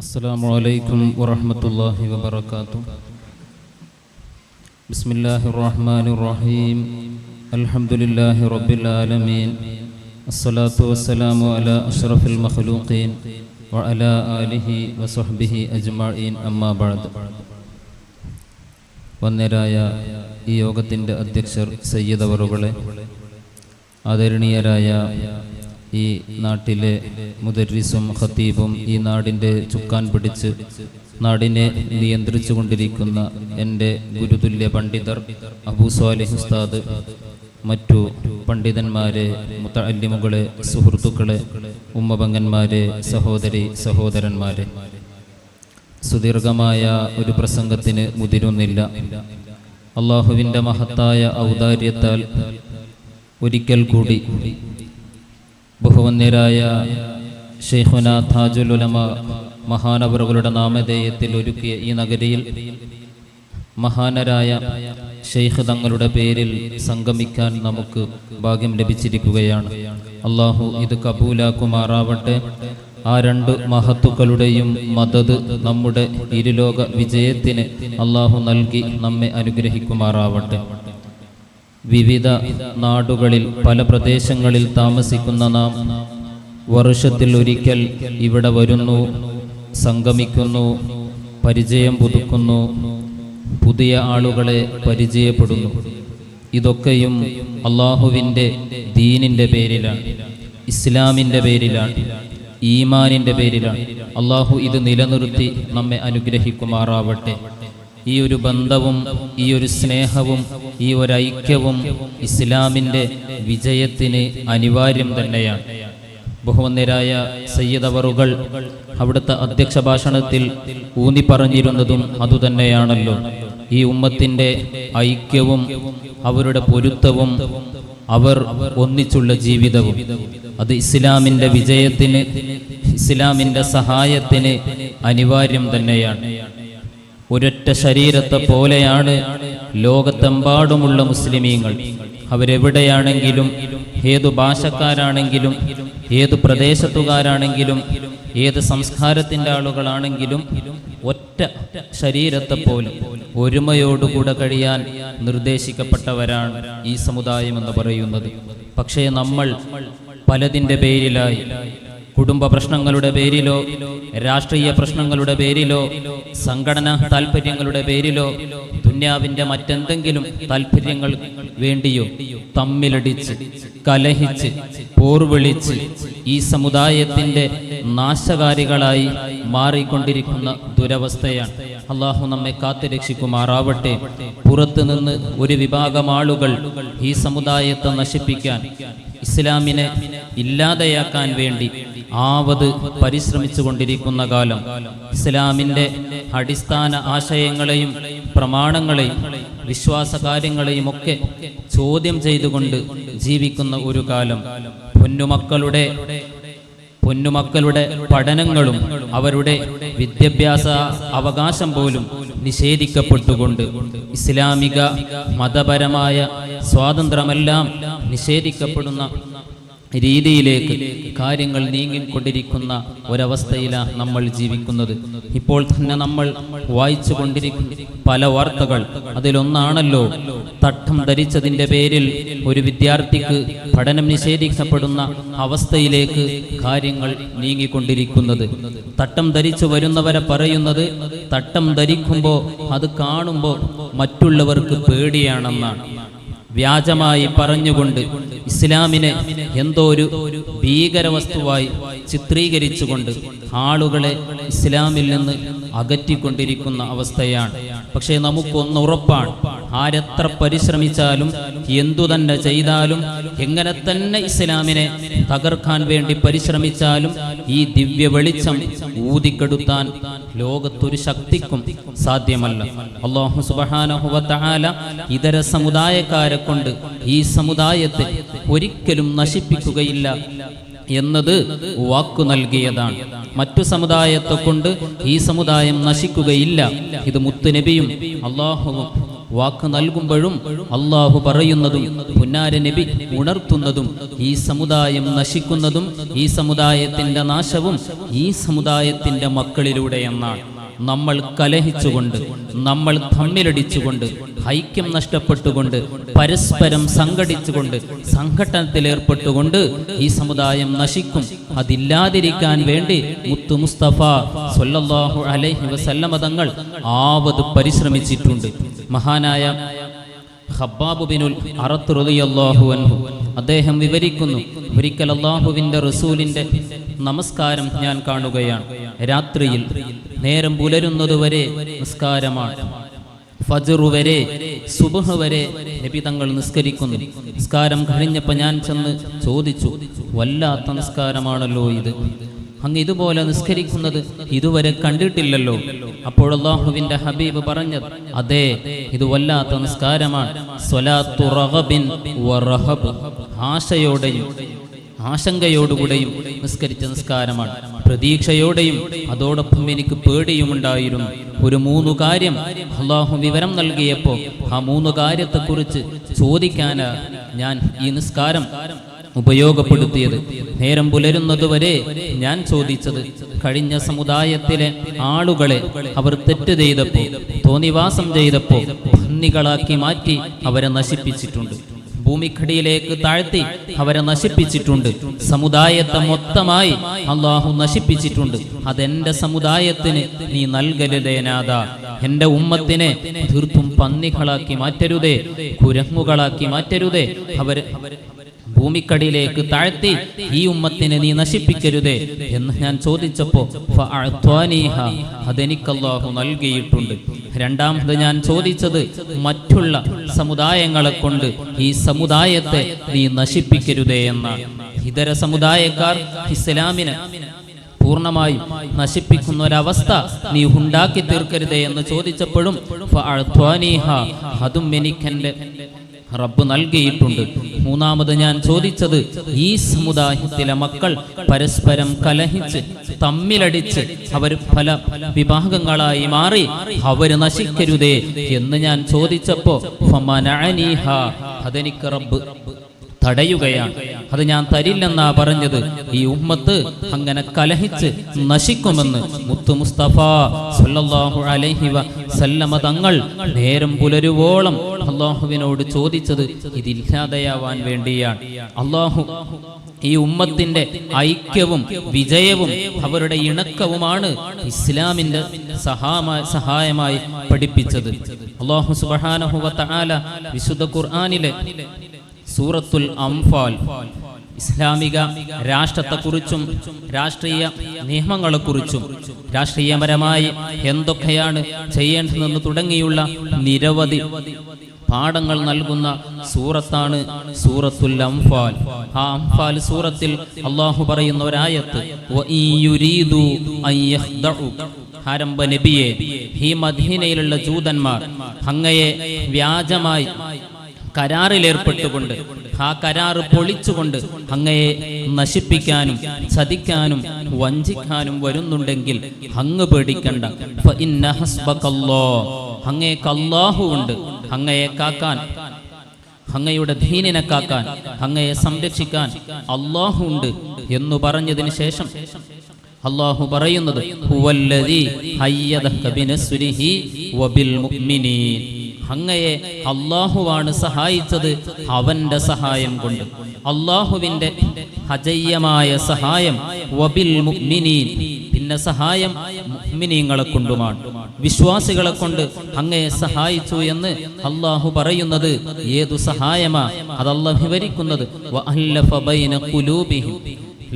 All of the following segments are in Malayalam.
السلام عليكم ورحمة الله وبركاته. بسم الله الرحمن الرحيم. الحمد لله رب العالمين. الصلاة والسلام على أشرف المخلوقين وعلى آله وصحبه أجمعين. أما بعد. വന്ദരായ ഈ യോഗത്തിൻ്റെ അധ്യക്ഷർ സയ്യിദ് അവറുകളെ, ആദരണീയരായ ഈ നാട്ടിലെ മുദർരിസും ഖത്തീബും ഈ നാടിൻ്റെ ചുക്കാൻ പിടിച്ച് നാടിനെ നിയന്ത്രിച്ചു കൊണ്ടിരിക്കുന്ന എൻ്റെ ഗുരുതുല്യ പണ്ഡിതർ അബൂ സ്വാലിഹ് ഉസ്താദ്, മറ്റു പണ്ഡിതന്മാരെ, മുതഅല്ലിമുകളെ, സുഹൃത്തുക്കളെ, ഉമ്മപങ്ങന്മാരെ, സഹോദരി സഹോദരന്മാരെ, സുദീർഘമായ ഒരു പ്രസംഗത്തിന് മുതിരുന്നില്ല. അള്ളാഹുവിൻ്റെ മഹത്തായ ഔദാര്യത്താൽ ഒരിക്കൽ കൂടി ബഹുവന്യരായ ശൈഖുന താജുൽ ഉലമ മഹാനവറുകളുടെ നാമധേയത്തിൽ ഒരുക്കിയ ഈ നഗരിയിൽ മഹാനരായ ശൈഖ് തങ്ങളുടെ പേരിൽ സംഗമിക്കാൻ നമുക്ക് ഭാഗ്യം ലഭിച്ചിരിക്കുകയാണ്. അള്ളാഹു ഇത് കബൂലാക്കുമാറാവട്ടെ. ആ രണ്ട് മഹത്തുക്കളുടെയും മദദ് നമ്മുടെ ഇരുലോക വിജയത്തിന് അള്ളാഹു നൽകി നമ്മെ അനുഗ്രഹിക്കുമാറാവട്ടെ. വിവിധ നാടുകളിൽ പല പ്രദേശങ്ങളിൽ താമസിക്കുന്ന നാം വർഷത്തിൽ ഒരിക്കൽ ഇവിടെ വരുന്നു, സംഗമിക്കുന്നു, പരിചയം പുതുക്കുന്നു, പുതിയ ആളുകളെ പരിചയപ്പെടുന്നു. ഇതൊക്കെയും അള്ളാഹുവിൻ്റെ ദീനിൻ്റെ പേരിലാണ്, ഇസ്ലാമിൻ്റെ പേരിലാണ്, ഈമാനിൻ്റെ പേരിലാണ്. അള്ളാഹു ഇത് നിലനിർത്തി നമ്മെ അനുഗ്രഹിക്കുമാറാവട്ടെ. ഈ ഒരു ബന്ധവും ഈ ഒരു സ്നേഹവും ഈ ഒരു ഐക്യവും ഇസ്ലാമിൻ്റെ വിജയത്തിന് അനിവാര്യം തന്നെയാണ്. ബഹുവന്യരായ സയ്യിദ് അവറുകൾ അവിടുത്തെ അധ്യക്ഷ ഭാഷണത്തിൽ ഊന്നി പറഞ്ഞിരുന്നതും അതുതന്നെയാണല്ലോ. ഈ ഉമ്മത്തിൻ്റെ ഐക്യവും അവരുടെ പൊരുത്തവും അവർ ഒന്നിച്ചുള്ള ജീവിതവും അത് ഇസ്ലാമിൻ്റെ വിജയത്തിന്, ഇസ്ലാമിൻ്റെ സഹായത്തിന് അനിവാര്യം തന്നെയാണ്. ഒരൊറ്റ ശരീരത്തെ പോലെയാണ് ലോകത്തെമ്പാടുമുള്ള മുസ്ലിമീങ്ങൾ. അവരെവിടെയാണെങ്കിലും, ഏതു ഭാഷക്കാരാണെങ്കിലും, ഏതു പ്രദേശത്തുകാരാണെങ്കിലും, ഏത് സംസ്കാരത്തിൻ്റെ ആളുകളാണെങ്കിലും ഒറ്റ ശരീരത്തെ പോലെ ഒരുമയോടുകൂടെ കഴിയാൻ നിർദ്ദേശിക്കപ്പെട്ടവരാണ് ഈ സമുദായം എന്ന് പറയുന്നത്. പക്ഷേ നമ്മൾ പലതിൻ്റെ പേരിലായി, കുടുംബ പ്രശ്നങ്ങളുടെ പേരിലോ, രാഷ്ട്രീയ പ്രശ്നങ്ങളുടെ പേരിലോ, സംഘടനാ താല്പര്യങ്ങളുടെ പേരിലോ, ദുന്യാവിൻ്റെ മറ്റെന്തെങ്കിലും താല്പര്യങ്ങൾ വേണ്ടിയോ തമ്മിലടിച്ച്, കലഹിച്ച്, പോർവിളിച്ച് ഈ സമുദായത്തിൻ്റെ നാശകാരികളായി മാറിക്കൊണ്ടിരിക്കുന്ന ദുരവസ്ഥയാണ്. അള്ളാഹു നമ്മെ കാത്തുരക്ഷിക്കുമാറാവട്ടെ. പുറത്തു നിന്ന് ഒരു വിഭാഗം ആളുകൾ ഈ സമുദായത്തെ നശിപ്പിക്കാൻ, ഇസ്ലാമിനെ ഇല്ലാതെയാക്കാൻ വേണ്ടി ആവത് പരിശ്രമിച്ചു കൊണ്ടിരിക്കുന്ന കാലം, ഇസ്ലാമിൻ്റെ അടിസ്ഥാന ആശയങ്ങളെയും പ്രമാണങ്ങളെയും വിശ്വാസകാര്യങ്ങളെയും ഒക്കെ ചോദ്യം ചെയ്തുകൊണ്ട് ജീവിക്കുന്ന ഒരു കാലം, പൊന്നുമക്കളുടെ പഠനങ്ങളും അവരുടെ വിദ്യാഭ്യാസ അവകാശം പോലും നിഷേധിക്കപ്പെട്ടുകൊണ്ട്, ഇസ്ലാമിക മതപരമായ സ്വാതന്ത്ര്യമെല്ലാം നിഷേധിക്കപ്പെടുന്ന രീതിയിലേക്ക് കാര്യങ്ങൾ നീങ്ങിക്കൊണ്ടിരിക്കുന്ന ഒരവസ്ഥയിലാണ് നമ്മൾ ജീവിക്കുന്നത്. ഇപ്പോൾ തന്നെ നമ്മൾ വായിച്ചു കൊണ്ടിരിക്കുന്ന പല വാർത്തകൾ, അതിലൊന്നാണല്ലോ തട്ടം ധരിച്ചതിൻ്റെ പേരിൽ ഒരു വിദ്യാർത്ഥിക്ക് പഠനം നിഷേധിക്കപ്പെടുന്ന അവസ്ഥയിലേക്ക് കാര്യങ്ങൾ നീങ്ങിക്കൊണ്ടിരിക്കുന്നത്. തട്ടം ധരിച്ചു വരുന്നവരെ പറയുന്നത്, തട്ടം ധരിക്കുമ്പോൾ അത് കാണുമ്പോൾ മറ്റുള്ളവർക്ക് പേടിയാണെന്നാണ്. വ്യാജമായി പറഞ്ഞുകൊണ്ട് ഇസ്ലാമിനെ എന്തോ ഒരു ഭീകരവസ്തുവായി ചിത്രീകരിച്ചുകൊണ്ട് ആളുകളെ ഇസ്ലാമിൽ നിന്ന് അകറ്റിക്കൊണ്ടിരിക്കുന്ന അവസ്ഥയാണ്. പക്ഷേ നമുക്കൊന്ന് ഉറപ്പാണ്, ആരെത്ര പരിശ്രമിച്ചാലും, എന്തു തന്നെ ചെയ്താലും, എങ്ങനെ തന്നെ ഇസ്ലാമിനെ തകർക്കാൻ വേണ്ടി പരിശ്രമിച്ചാലും ഈ ദിവ്യ വെളിച്ചം ഊതിക്കെടുത്താൻ ലോകത്തൊരു ശക്തിക്കും സാധ്യമല്ല. അല്ലാഹു സുബ്ഹാനഹു വ തആല ഇതര സമുദായക്കാരെ കൊണ്ട് ഈ സമുദായത്തെ ഒരിക്കലും നശിപ്പിക്കുകയില്ല എന്നത് വാക്കു നൽകിയതാണ്. മറ്റു സമുദായത്തെ കൊണ്ട് ഈ സമുദായം നശിക്കുകയില്ല. ഇത് മുത്തുനബിയും അല്ലാഹുവും വാക്ക് നൽകുമ്പോഴും അള്ളാഹു പറയുന്നതും പുന്നാര നബി ഉണർത്തുന്നതും ഈ സമുദായം നശിക്കുന്നതും ഈ സമുദായത്തിൻ്റെ നാശവും ഈ സമുദായത്തിൻ്റെ മക്കളിലൂടെ എന്നാണ്. നമ്മൾ കലഹിച്ചുകൊണ്ട്, നമ്മൾ തമ്മിലടിച്ചുകൊണ്ട്, ഐക്യം നഷ്ടപ്പെട്ടുകൊണ്ട്, പരസ്പരം സംഘടിച്ചുകൊണ്ട്, സംഘട്ടനത്തിലേർപ്പെട്ടുകൊണ്ട് ഈ സമുദായം നശിക്കും. അതില്ലാതിരിക്കാൻ വേണ്ടി മുത്തു മുസ്തഫ സ്വല്ലല്ലാഹു അലൈഹി വസല്ലമ തങ്ങൾ ആവത് പരിശ്രമിച്ചിട്ടുണ്ട്. മഹാനായ ഖബ്ബാബ് ബിനുൽ അറത്ത് റളിയല്ലാഹു അൻഹു അദ്ദേഹം വിവരിക്കുന്നു, ഒരിക്കൽ അല്ലാഹുവിൻ്റെ റസൂലിൻ്റെ നമസ്കാരം ഞാൻ കാണുകയാണ്. രാത്രിയിൽ നേരം പുലരുന്നതുവരെ നിസ്കാരമാണ്. ഫജ്ർ വരെ, സുബ്ഹ് വരെ നബി തങ്ങൾ നിസ്കരിക്കുന്നു. നിസ്കാരം കഴിഞ്ഞപ്പോൾ ഞാൻ ചെന്ന് ചോദിച്ചു, വല്ലാത്ത നിസ്കാരമാണല്ലോ ഇത്, അങ്ങ് ഇതുപോലെ നിസ്കരിക്കുന്നത് ഇതുവരെ കണ്ടിട്ടില്ലല്ലോ. അപ്പോൾ അല്ലാഹുവിൻ്റെ ഹബീബ് പറഞ്ഞത്, അതെ, ഇത് വല്ലാത്ത നിസ്കാരമാണ്. സ്വലാത്തു റഗബിൻ വറഹബ്, ആശയോടെയും ആശങ്കയോടുകൂടെയും നിസ്കരിച്ച നിസ്കാരമാണ്. പ്രതീക്ഷയോടെയും അതോടൊപ്പം എനിക്ക് പേടിയുമുണ്ടായിരുന്നു. ഒരു 3 കാര്യം അല്ലാഹു വിവരം നൽകിയപ്പോൾ ആ 3 കാര്യത്തെക്കുറിച്ച് ചോദിക്കാനാണ് ഞാൻ ഈ നിസ്കാരം ഉപയോഗപ്പെടുത്തിയത്. നേരം പുലരുന്നതുവരെ ഞാൻ ചോദിച്ചത്, കഴിഞ്ഞ സമുദായത്തിലെ ആളുകളെ അവർ തെറ്റ് ചെയ്തപ്പോൾ, തോന്നിവാസം ചെയ്തപ്പോൾ പന്നികളാക്കി മാറ്റി അവരെ നശിപ്പിച്ചിട്ടുണ്ട്. ഭൂമിക്കടിയിലേക്ക് താഴ്ത്തി അവരെ നശിപ്പിച്ചിട്ടുണ്ട്. സമുദായത്തെ മൊത്തമായി അള്ളാഹു നശിപ്പിച്ചിട്ടുണ്ട്. അതെന്റെ സമുദായത്തിന് നീ നൽകരുതേനാഥ. എൻ്റെ ഉമ്മത്തിനെ തീർത്തും പന്നികളാക്കി മാറ്റരുതേ, കുരങ്ങുകളാക്കി മാറ്റരുതേ. അവര് ഭൂമിക്കടിയിലേക്ക് താഴ്ത്തി ഈ ഉമ്മത്തിനെ നീ നശിപ്പിക്കരുതേ എന്ന് ഞാൻ ചോദിച്ചപ്പോൾ അതെനിക്ക് അല്ലാഹു നൽകിയിട്ടുണ്ട്. രണ്ടാമത് ഞാൻ ചോദിച്ചത്, മറ്റുള്ള സമുദായങ്ങളെ കൊണ്ട് ഈ സമുദായത്തെ നീ നശിപ്പിക്കരുതേ എന്നാണ്. ഇതര സമുദായക്കാർ ഇസ്ലാമിനെ പൂർണ്ണമായും നശിപ്പിക്കുന്ന ഒരവസ്ഥ നീ ഉണ്ടാക്കി തീർക്കരുതേ എന്ന് ചോദിച്ചപ്പോഴും അതും എനിക്കെൻ്റെ റബ്ബ് നൽകിയിട്ടുണ്ട്. മൂന്നാമത് ഞാൻ ചോദിച്ചത്, ഈ സമുദായത്തിലെ മക്കൾ പരസ്പരം കലഹിച്ച് തമ്മിലടിച്ച് അവർ പല വിഭാഗങ്ങളായി മാറി അവർ നശിക്കരുതേ എന്ന് ഞാൻ ചോദിച്ചപ്പോ അതെനിക്ക് റബ്ബ് തടയുകയാണ്. അത് ഞാൻ തരില്ലെന്നാ പറഞ്ഞത്. ഈ ഉമ്മത്ത് അങ്ങനെ കലഹിച്ച് നശിക്കുമെന്ന് മുത്തു മുസ്തഫ സല്ലല്ലാഹു അലൈഹി വസല്ലമ തങ്ങൾ നേരം പുലരുവോളം അല്ലാഹുവിനോട് ചോദിച്ചത് ഇതില്ലാതെയാവാൻ വേണ്ടിയാണ്. അല്ലാഹു ഈ ഉമ്മത്തിന്റെ ഐക്യവും വിജയവും അവരുടെ ഇണക്കവുമാണ് ഇസ്ലാമിന്റെ സഹായമായി പഠിപ്പിച്ചത്. അല്ലാഹു സുബ്ഹാനഹു വ തആല വിശുദ്ധ ഖുർആനിലെ സൂറത്തുൽ അംഫാൽ ഇസ്ലാമിക രാഷ്ട്രത്തെക്കുറിച്ചും രാഷ്ട്രീയ നിയമങ്ങളെക്കുറിച്ചും രാഷ്ട്രീയപരമായി എന്തൊക്കെയാണ് ചെയ്യേണ്ടതെന്ന് തുടങ്ങിയുള്ള നിരവധി പാഠങ്ങൾ നൽകുന്ന സൂറത്താണ് സൂറത്തുൽ അംഫാൽ. ആ അംഫാൽ സൂറത്തിൽ അല്ലാഹു പറയുന്ന ഒരായത്ത്, ആരംഭ നബിയെ, ഈ മദീനയിലുള്ള ജൂതന്മാർ അങ്ങയെ വ്യാജമായി കരാറിലേർപ്പെട്ടുകൊണ്ട് ആ കരാറ് പൊളിച്ചുകൊണ്ട് അങ്ങയെ നശിപ്പിക്കാനും ചതിക്കാനും വഞ്ചിക്കാനും വരുന്നുണ്ടെങ്കിൽ അങ്ങ് പേടിക്കണ്ട. അങ്ങേക്ക് അല്ലാഹു ഉണ്ട്, അങ്ങയെ കാക്കാൻ, അങ്ങയുടെ ദീനിനെ കാക്കാൻ, അങ്ങയെ സംരക്ഷിക്കാൻ അല്ലാഹു ഉണ്ട് എന്ന് പറഞ്ഞതിന് ശേഷം അല്ലാഹു പറയുന്നത്, ഹുവല്ലദീ അയ്യദക ബിനസ്രിഹി വബിൽ മുഅ്മിനീൻ, അങ്ങയെ അല്ലാഹുവാണ് സഹായിച്ചത് അവന്റെ സഹായം കൊണ്ട്. അല്ലാഹുവിന്റെ അജയ്യമായ സഹായം വബിൽ മുഅ്മിനീൻ, പിന്നെ സഹായം മുഅ്മിനീങ്ങളെ കൊണ്ടുമാണ്, വിശ്വാസികളെ കൊണ്ട് അങ്ങയെ സഹായിച്ചു എന്ന് അല്ലാഹു പറയുന്നത് ഏതു സഹായമാ? അതല്ലാഹു വിവരിക്കുന്നത് വഅല്ലഫ ബൈന ഖുലൂബിഹിം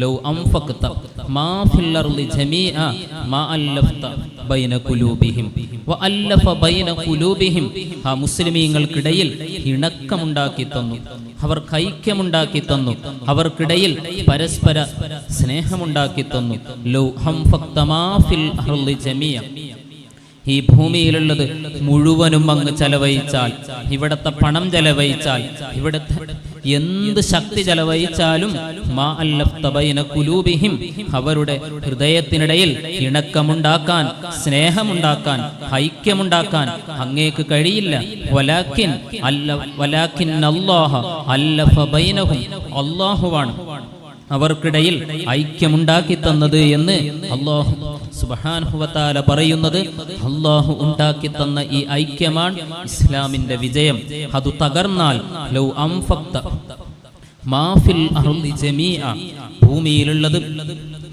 ലൗ അൻഫഖത മാ ഫിൽ അർളി ജമീഅ മാ അല്ലഫത ബൈന ഖുലൂബിഹിം വഅല്ലഫ ബൈന ഖുലൂബിഹിം. ആ മുസ്ലിമീങ്ങൾക്കിടയിൽ ഇണക്കമുണ്ടാക്കി തന്നു, അവർക്ക് ഐക്യമുണ്ടാക്കി തന്നു, അവർക്കിടയിൽ പരസ്പര സ്നേഹമുണ്ടാക്കി തന്നു. ലൗ അൻഫഖത മാ ഫിൽ അർളി ജമീഅ, ഈ ഭൂമിയിലുള്ളത് മുഴുവനും അങ്ങ് ചെലവഴിച്ചാൽ, ഇവിടത്തെ പണം ചെലവഴിച്ചാൽ, ഇവിടത്തെ എന്ത് ശക്തി ചെലവഴിച്ചാലും മാ അല്ലഫ്ത ബൈന ഖുലൂബിഹിം, അവരുടെ ഹൃദയത്തിനിടയിൽ ഇണക്കമുണ്ടാക്കാൻ, സ്നേഹമുണ്ടാക്കാൻ, ഐക്യമുണ്ടാക്കാൻ അങ്ങേക്ക് കഴിയില്ല. വലാകിൻ അല്ലാഹ അല്ലഫ ബൈനഹും, അല്ലാഹുവാണ് അവർക്കിടയിൽ ഐക്യമുണ്ടാക്കി തന്നത് എന്ന് അല്ലാഹു സുബ്ഹാനഹു വ തആല പറയുന്നത്. അല്ലാഹു ഉണ്ടാക്കി തന്ന ഈ ഐക്യമാണ് ഇസ്ലാമിന്റെ വിജയം. അത് തകർന്നാൽ ലൗ അൻഫഖ്ത മാ ഫിൽ അർളി ജമീഅ, ഭൂമിയിലുള്ളത്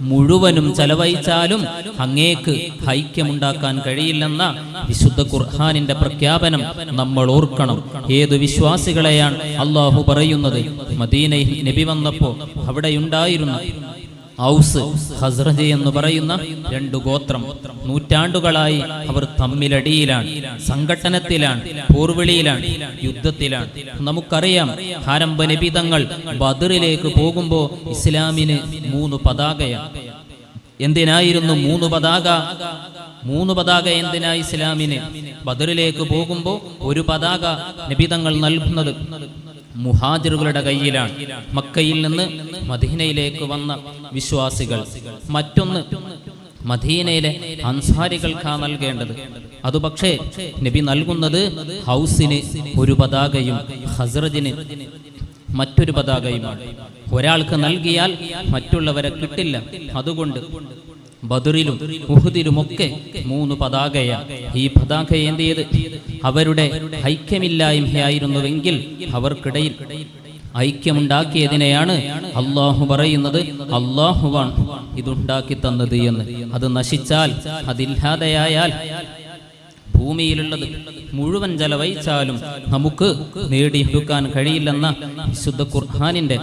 മുഴുവനും ചെലവഴിച്ചാലും അങ്ങേക്ക് ഐക്യമുണ്ടാക്കാൻ കഴിയില്ലെന്ന വിശുദ്ധ ഖുർആനിന്റെ പ്രഖ്യാപനം നമ്മൾ ഓർക്കണം. ഏതു വിശ്വാസികളെയാണ് അള്ളാഹു പറയുന്നത്? മദീനയിൽ നബി വന്നപ്പോൾ അവിടെയുണ്ടായിരുന്ന ഔസ് ഖസ്റജ് എന്ന് പറയുന്ന രണ്ട് ഗോത്രം, നൂറ്റാണ്ടുകളായി അവർ തമ്മിലടിയിലാണ്, സംഘട്ടനത്തിലാണ്, പോർവിളിയിലാണ്, യുദ്ധത്തിലാണ്. നമുക്കറിയാം, ആരംഭ നബി തങ്ങൾ ബദറിലേക്ക് പോകുമ്പോൾ ഇസ്ലാമിന് 3 പതാകയാണ്. എന്തിനായിരുന്നു 3 പതാക? 3 പതാക എന്തിനാ ഇസ്ലാമിന്? ബദറിലേക്ക് പോകുമ്പോൾ ഒരു പതാക നബി തങ്ങൾ നൽകുന്നത് മുഹാജിറുകളുടെ കയ്യിലാണ്, മക്കയിൽ നിന്ന് മദീനയിലേക്ക് വന്ന വിശ്വാസികൾ. മറ്റൊന്ന് മദീനയിലെ അൻസാരികൾക്കാ നൽകേണ്ടത്. അത് പക്ഷേ നബി നൽകുന്നത് ഹൗസിന് ഒരു പതാകയും ഖസ്റജിന് മറ്റൊരു പതാകയുമാണ്. ഒരാൾക്ക് നൽകിയാൽ മറ്റുള്ളവരെ കിട്ടില്ല. അതുകൊണ്ട് ബദറിലും ഉഹുദിലുമൊക്കെ 3 പതാകയാണ്. ഈ പതാക എന്ത് ചെയ്ത്? അവരുടെ ഐക്യമില്ലായ്മയായിരുന്നുവെങ്കിൽ അവർക്കിടയിൽ ഐക്യമുണ്ടാക്കിയതിനെയാണ് അള്ളാഹു പറയുന്നത് അള്ളാഹുവാണ് ഇതുണ്ടാക്കി തന്നത് എന്ന്. അത് നശിച്ചാൽ, അതില്ലാതെയായാൽ, ഭൂമിയിലുള്ളത് മുഴുവൻ ചെലവഴിച്ചാലും നമുക്ക് നേടിയെടുക്കാൻ കഴിയില്ലെന്ന വിശുദ്ധ ഖുർആനിന്റെ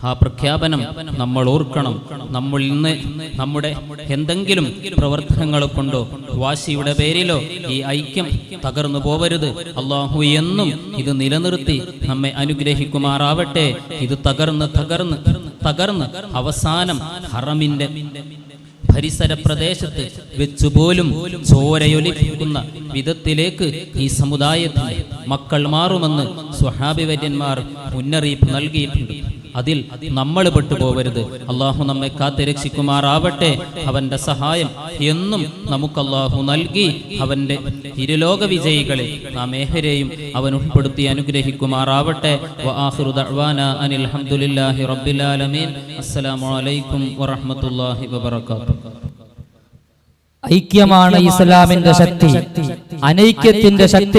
ആ പ്രഖ്യാപനം നമ്മൾ ഓർക്കണം. നമ്മൾ ഇന്ന് നമ്മുടെ എന്തെങ്കിലും പ്രവർത്തനങ്ങൾ കൊണ്ടോ വാശിയുടെ പേരിലോ ഈ ഐക്യം തകർന്നു പോവരുത്. അള്ളാഹു എന്നും ഇത് നിലനിർത്തി നമ്മെ അനുഗ്രഹിക്കുമാറാവട്ടെ. ഇത് തകർന്ന് അവസാനം ഹറമിന്റെ പരിസര പ്രദേശത്ത് വെച്ചുപോലും ചോരയൊലിക്കുന്ന വിധത്തിലേക്ക് ഈ സമുദായത്തിൽ മക്കൾ മാറുമെന്ന് സ്വഹാബിവര്യന്മാർ മുന്നറിയിപ്പ് നൽകിയിട്ടുണ്ട്. അതിൽ നമ്മൾ പെട്ടുപോകരുത്. അള്ളാഹു നമ്മെ കാത്തുരക്ഷിക്കുമാറാവട്ടെ. അവന്റെ സഹായം എന്നും നമുക്ക് അള്ളാഹു നൽകി അവന്റെ ഇരുലോക വിജയികളെ നാം ഏവരെയും അവൻ ഉൾപ്പെടുത്തി അനുഗ്രഹിക്കുമാറാവട്ടെ. വആഖിറു ദഅ്വാനാ അനിൽ ഹംദുലില്ലാഹി റബ്ബിൽ ആലമീൻ. അസ്സലാമു അലൈക്കും വറഹ്മത്തുള്ളാഹി വബറകാതുഹു. ഐക്യമാണ് ഇസ്ലാമിന്റെ ശക്തി. അനൈക്യത്തിന്റെ ശക്തി